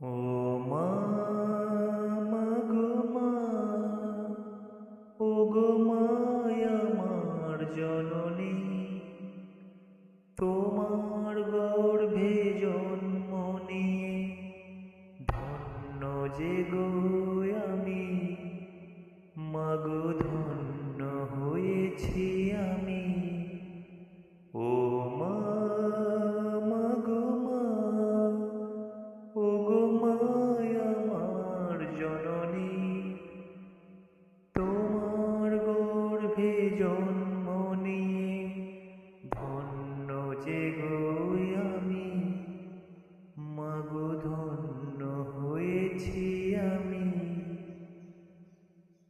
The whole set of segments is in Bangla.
ও মা, মা গো মা, ও গো মায় আমার জননী, তোমার গর্ভে জন্ম নিয়ে ধন্য যে গো আমি, মা গো ধন্য হয়েছি আমি। ও মা, মা গো মা, ও গো মায় আমার জননী, তোমার গর্ভে জন্ম নিয়ে ধন্য যে গো আমি, মা গো ধন্য হয়েছি আমি।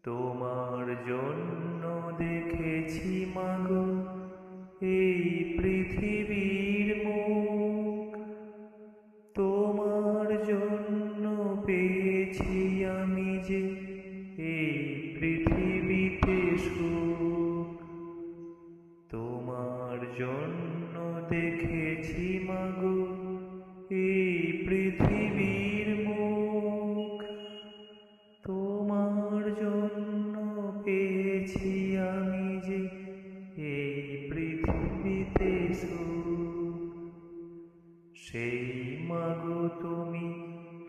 তোমার জন্য দেখেছি মা গো এই পৃথিবীর মুখ, তোমার জন্য পেয়েছি আমি যে এই পৃথিবীতে সুখ। তোমার জন্য দেখেছি মা গো এই পৃথিবীর মুখ, তোমার জন্য পেয়েছি আমি যে এই পৃথিবীতে সুখ। সেই মাগো তুমি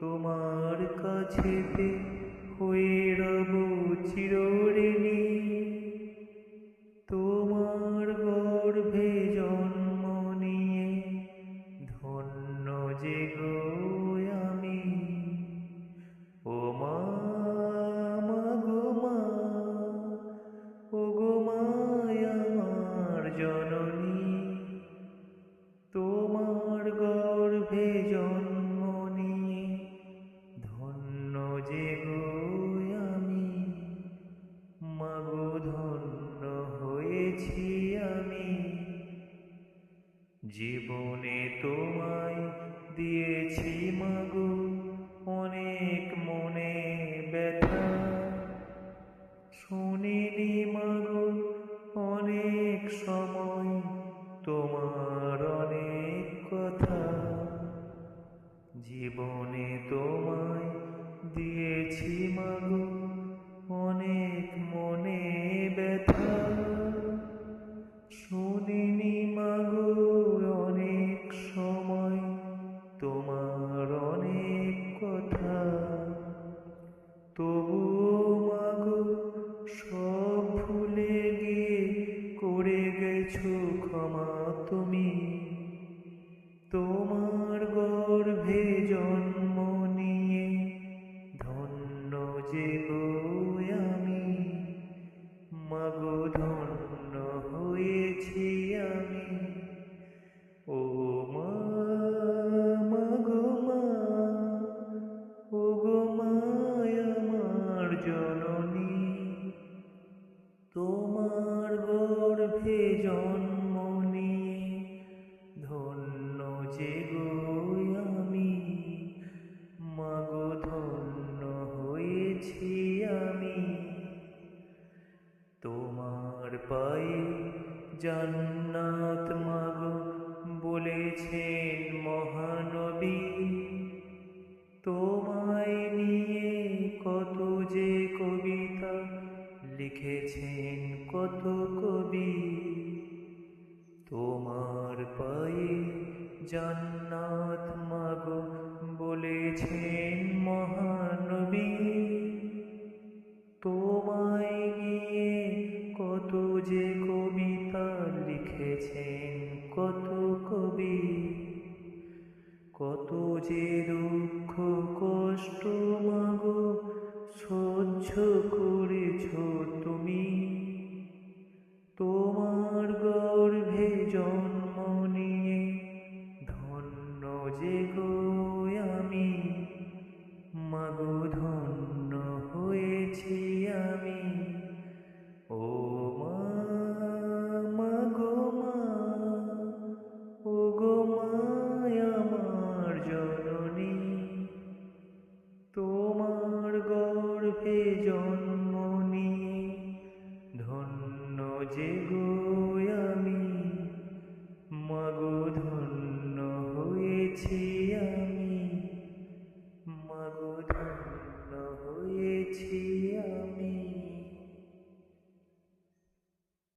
তোমার কাছেতে হয়ে রব চিরঋণী, তোমার গর্ভে জন্ম নিয়ে ধন্য যে গো আমি। ও মা, মা গো মা, ও গো মায় আমার জননী, তোমার গর্ভে জন্ম নিয়ে ধন্য যে গো আমি, মা গো ধন্য হয়েছি আমি। জীবনে তোমায় দিয়েছি মা গো অনেক মনে ব্যথা, শুনিনি মা গো অনেক সময় তোমার অনেক কথা। জীবনে তোমায় দিয়েছি মা গো অনেক মনে ব্যথা, শুনিনি মা গো অনেক সময় তোমার অনেক কথা। তবুও মা গো সব ভুলে গিয়ে করে গেছো ক্ষমা তুমি, তোমার গর্ভে জন্ম নিয়ে ধন্য যে গো আমি, মা গো ধন্য হয়েছি আমি। ও মা, মা গো মা, ও গো মায় আমার জননী, তোমার গর্ভে জন্ম নিয়ে ধন্য যে গো আমি, মা গো ধন্য হয়েছি আমি। তোমার পায়ে জান্নাত মা গো বলেছেন মহানবী, তোমায় নিয়ে কত যে কবিতা লিখেছেন কত কবি। তোমার পায়ে জান্নাত মা গো বলেছেন মহানবী, তোমায় নিয়ে কত যে কবিতা লিখেছেন কত কবি। কত যে দুঃখ কষ্ট মা গো সহ্য করেছ তুমি, তোমার গর্ভে জন্ম নিয়ে ধন্য যে গো আমি, মা গো ধন্য হয়েছি আমি। ও মা, মা গো মা, ও গো মায় আমার জননী, তোমার গর্ভে জন্ম নিয়ে ধন্য যে গো আমি, মা গো ধন্য হয়েছি আমি। পেয়েছি